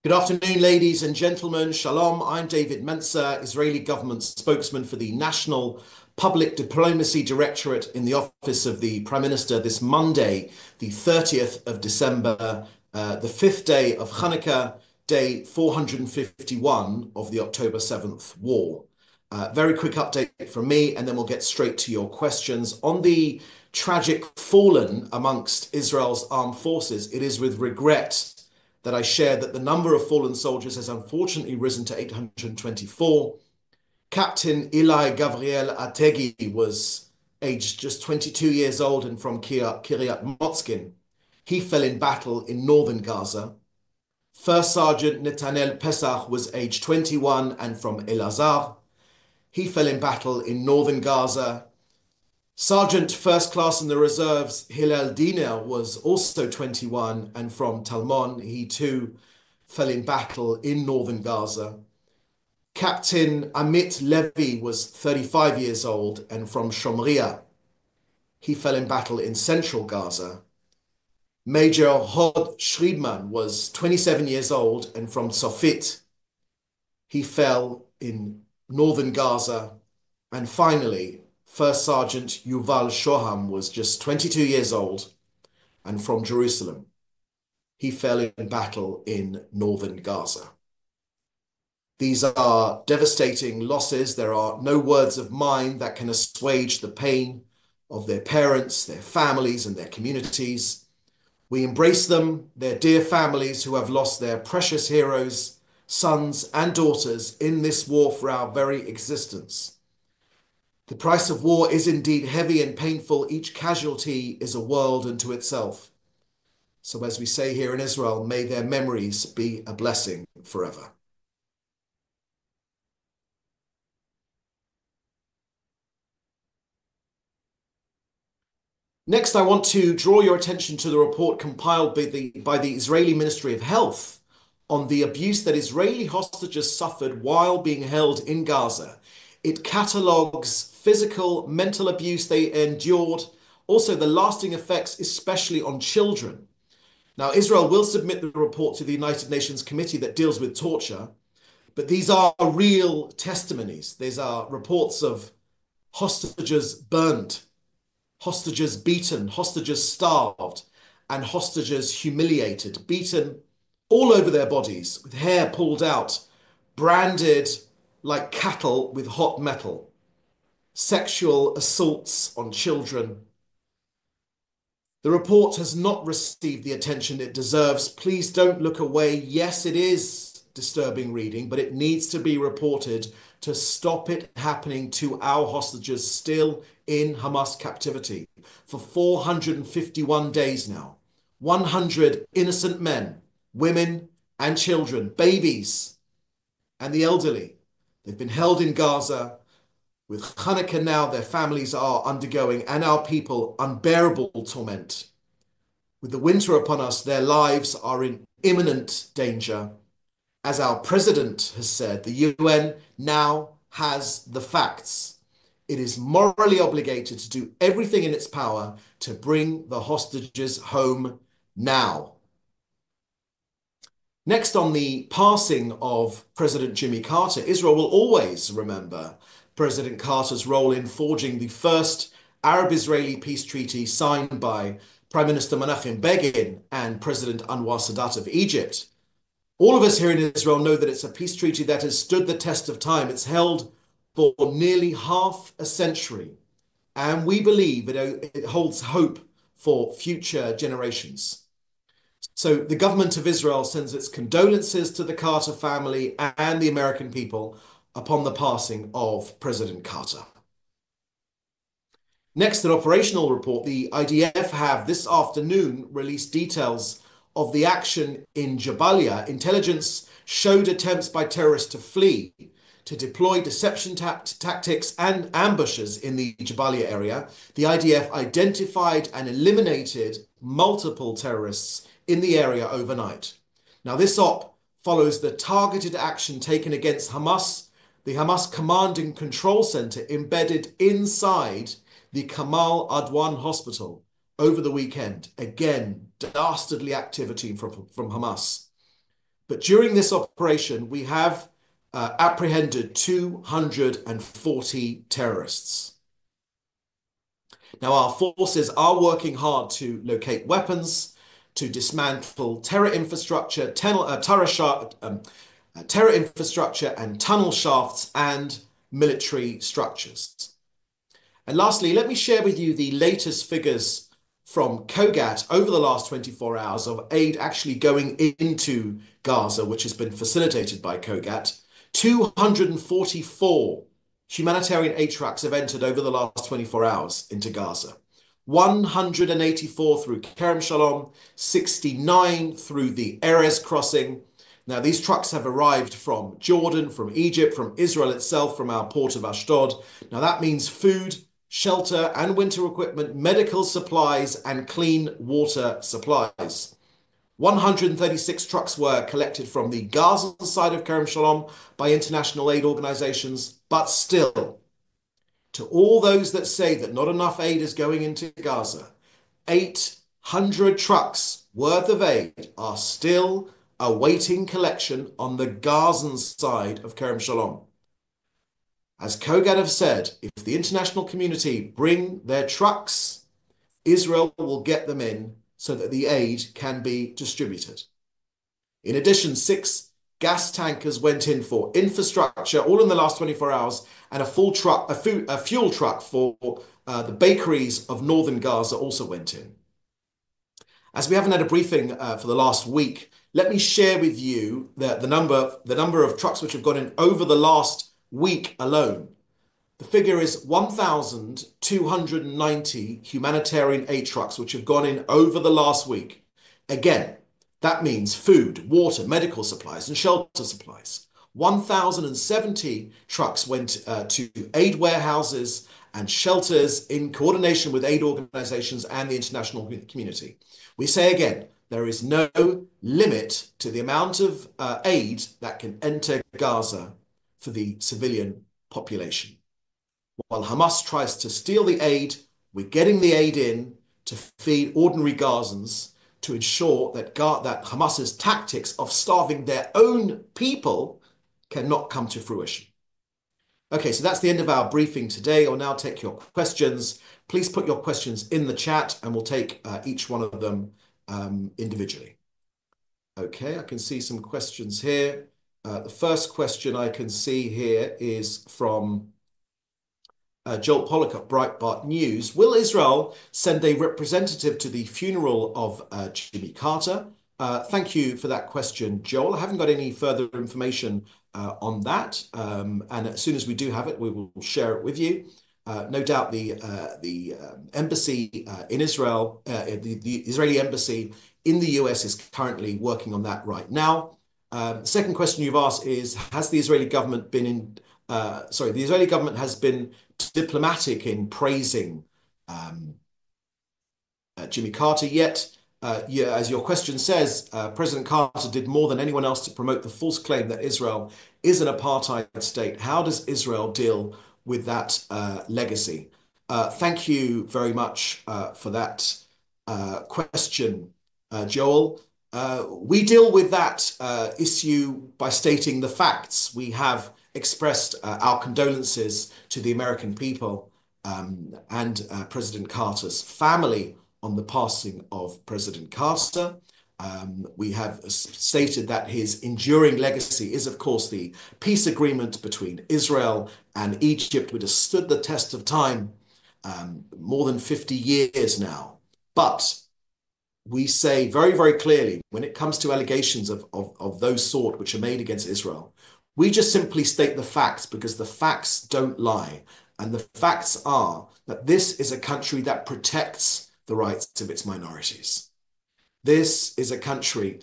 Good afternoon, ladies and gentlemen. Shalom. I'm David Mנצר, Israeli government spokesman for the National Public Diplomacy Directorate in the office of the Prime Minister this Monday, the 30th of December, the fifth day of Hanukkah, day 451 of the October 7th war. Very quick update from me, and then we'll get straight to your questions. On the tragic fallen amongst Israel's armed forces, it is with regret that I share that the number of fallen soldiers has unfortunately risen to 824. Captain Eli Gabriel Ategi was aged just 22 years old and from Kiryat Motzkin. He fell in battle in northern Gaza. First Sergeant Netanel Pesach was aged 21 and from Elazar. He fell in battle in northern Gaza. Sergeant First Class in the Reserves Hillel Diner was also 21 and from Talmon. He too fell in battle in northern Gaza. Captain Amit Levy was 35 years old and from Shomria. He fell in battle in central Gaza. Major Hod Shriedman was 27 years old and from Tzofit. He fell in northern Gaza. And finally, First Sergeant Yuval Shoham was just 22 years old and from Jerusalem. He fell in battle in northern Gaza. These are devastating losses. There are no words of mine that can assuage the pain of their parents, their families, and their communities. We embrace them, their dear families who have lost their precious heroes, sons and daughters in this war for our very existence. The price of war is indeed heavy and painful. Each casualty is a world unto itself. So as we say here in Israel, may their memories be a blessing forever. Next, I want to draw your attention to the report compiled by the Israeli Ministry of Health on the abuse that Israeli hostages suffered while being held in Gaza. It catalogues physical, mental abuse they endured, also the lasting effects, especially on children. Now, Israel will submit the report to the United Nations Committee that deals with torture, but these are real testimonies. These are reports of hostages burned, hostages beaten, hostages starved, and hostages humiliated, beaten all over their bodies, with hair pulled out, branded like cattle with hot metal, sexual assaults on children. The report has not received the attention it deserves. Please don't look away. Yes, it is disturbing reading, but it needs to be reported to stop it happening to our hostages still in Hamas captivity for 451 days now. 100 innocent men, women and children, babies and the elderly. They've been held in Gaza. With Hanukkah now, their families are undergoing, and our people, unbearable torment. With the winter upon us, their lives are in imminent danger. As our president has said, the UN now has the facts. It is morally obligated to do everything in its power to bring the hostages home now. Next, on the passing of President Jimmy Carter, Israel will always remember President Carter's role in forging the first Arab-Israeli peace treaty signed by Prime Minister Menachem Begin and President Anwar Sadat of Egypt. All of us here in Israel know that it's a peace treaty that has stood the test of time. It's held for nearly half a century, and we believe it holds hope for future generations. So the government of Israel sends its condolences to the Carter family and the American people upon the passing of President Carter. Next, an operational report. The IDF have this afternoon released details of the action in Jabalia. Intelligence showed attempts by terrorists to flee, to deploy deception tactics and ambushes in the Jabalia area. The IDF identified and eliminated multiple terrorists in the area overnight. Now, this op follows the targeted action taken against Hamas, the Hamas Command and Control Center embedded inside the Kamal Adwan Hospital over the weekend. Again, dastardly activity from Hamas. But during this operation, we have apprehended 240 terrorists. Now, our forces are working hard to locate weapons, to dismantle terror infrastructure, terror infrastructure and tunnel shafts and military structures. And lastly, let me share with you the latest figures from COGAT over the last 24 hours of aid actually going into Gaza, which has been facilitated by COGAT. 244 humanitarian aid trucks have entered over the last 24 hours into Gaza. 184 through Kerem Shalom, 69 through the Erez crossing. Now, these trucks have arrived from Jordan, from Egypt, from Israel itself, from our port of Ashdod. Now, that means food, shelter and winter equipment, medical supplies, and clean water supplies. 136 trucks were collected from the Gaza side of Kerem Shalom by international aid organizations, but still, to all those that say that not enough aid is going into Gaza, 800 trucks worth of aid are still awaiting collection on the Gazan side of Kerem Shalom. As COGAT have said, if the international community bring their trucks, Israel will get them in so that the aid can be distributed. In addition, 6 gas tankers went in for infrastructure, all in the last 24 hours, and a full truck, a fuel truck for the bakeries of northern Gaza also went in. As we haven't had a briefing for the last week, let me share with you the number of trucks which have gone in over the last week alone. The figure is 1,290 humanitarian aid trucks which have gone in over the last week. Again, that means food, water, medical supplies, and shelter supplies. 1,070 trucks went to aid warehouses and shelters in coordination with aid organizations and the international community. We say again, there is no limit to the amount of aid that can enter Gaza for the civilian population. While Hamas tries to steal the aid, we're getting the aid in to feed ordinary Gazans to ensure that Hamas's tactics of starving their own people cannot come to fruition. Okay, so that's the end of our briefing today. I'll now take your questions. Please put your questions in the chat and we'll take each one of them individually. Okay, I can see some questions here. The first question I can see here is from Joel Pollock at Breitbart News. Will Israel send a representative to the funeral of Jimmy Carter? Thank you for that question, Joel. I haven't got any further information on that. And as soon as we do have it, we will share it with you. No doubt the embassy in Israel, the Israeli embassy in the US is currently working on that right now. The second question you've asked is, has the Israeli government been the Israeli government has been diplomatic in praising Jimmy Carter, yet, as your question says, President Carter did more than anyone else to promote the false claim that Israel is an apartheid state. How does Israel deal with that legacy? Thank you very much for that question, Joel. We deal with that issue by stating the facts. We have expressed our condolences to the American people and President Carter's family on the passing of President Carter. We have stated that his enduring legacy is, of course, the peace agreement between Israel and Egypt, which has stood the test of time more than 50 years now. But we say very, very clearly, when it comes to allegations of those sort which are made against Israel, we just simply state the facts because the facts don't lie. And the facts are that this is a country that protects the rights of its minorities. This is a country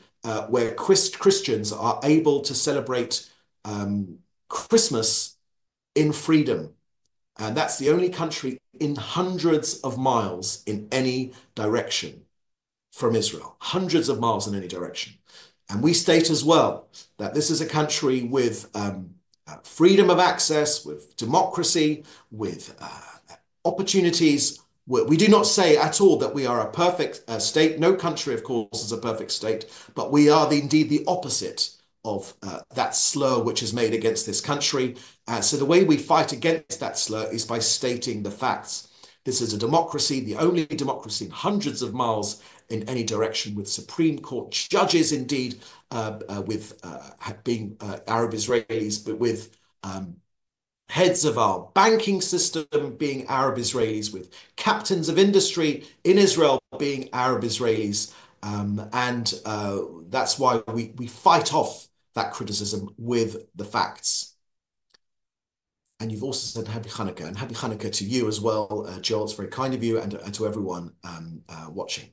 where Christians are able to celebrate Christmas in freedom. And that's the only country in hundreds of miles in any direction from Israel, hundreds of miles in any direction. And we state as well that this is a country with freedom of access, with democracy, with opportunities. We do not say at all that we are a perfect state. No country, of course, is a perfect state, but we are indeed the opposite. of that slur which is made against this country. So the way we fight against that slur is by stating the facts. This is a democracy, the only democracy in hundreds of miles in any direction, with Supreme Court judges, indeed, with being Arab Israelis, but with heads of our banking system being Arab Israelis, with captains of industry in Israel being Arab Israelis. And that's why we fight off that criticism with the facts. And you've also said Happy Hanukkah, and Happy Hanukkah to you as well, Joel. It's very kind of you, and to everyone watching.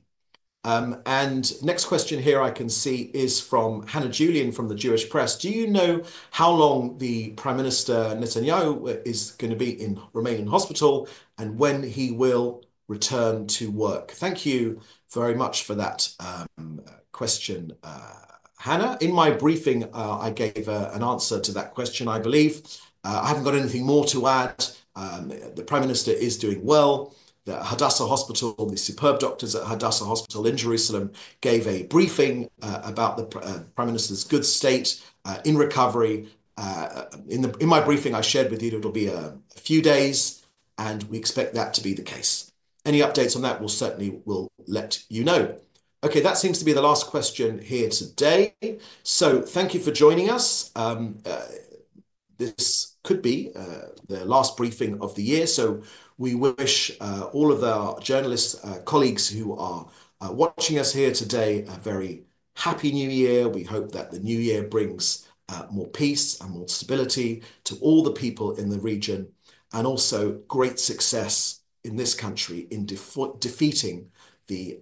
And next question here I can see is from Hannah Julian from the Jewish Press. Do you know how long the Prime Minister Netanyahu is going to remain in hospital, and when he will return to work? Thank you very much for that question, Hannah. In my briefing, I gave an answer to that question, I believe. I haven't got anything more to add. The Prime Minister is doing well. The Hadassah Hospital, the superb doctors at Hadassah Hospital in Jerusalem, gave a briefing about the Prime Minister's good state in recovery. In my briefing, I shared with you it'll be a few days, and we expect that to be the case. Any updates on that, we'll certainly let you know. Okay, that seems to be the last question here today. So thank you for joining us. This could be the last briefing of the year, so we wish all of our journalist colleagues who are watching us here today a very happy new year. We hope that the new year brings more peace and more stability to all the people in the region, and also great success in this country in defeating the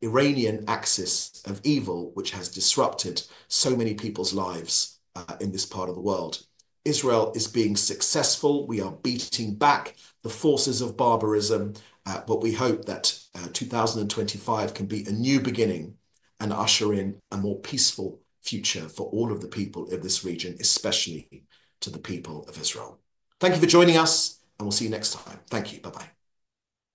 Iranian axis of evil, which has disrupted so many people's lives in this part of the world. Israel is being successful. We are beating back the forces of barbarism, but we hope that 2025 can be a new beginning and usher in a more peaceful future for all of the people of this region, especially to the people of Israel. Thank you for joining us, and we'll see you next time. Thank you. Bye-bye.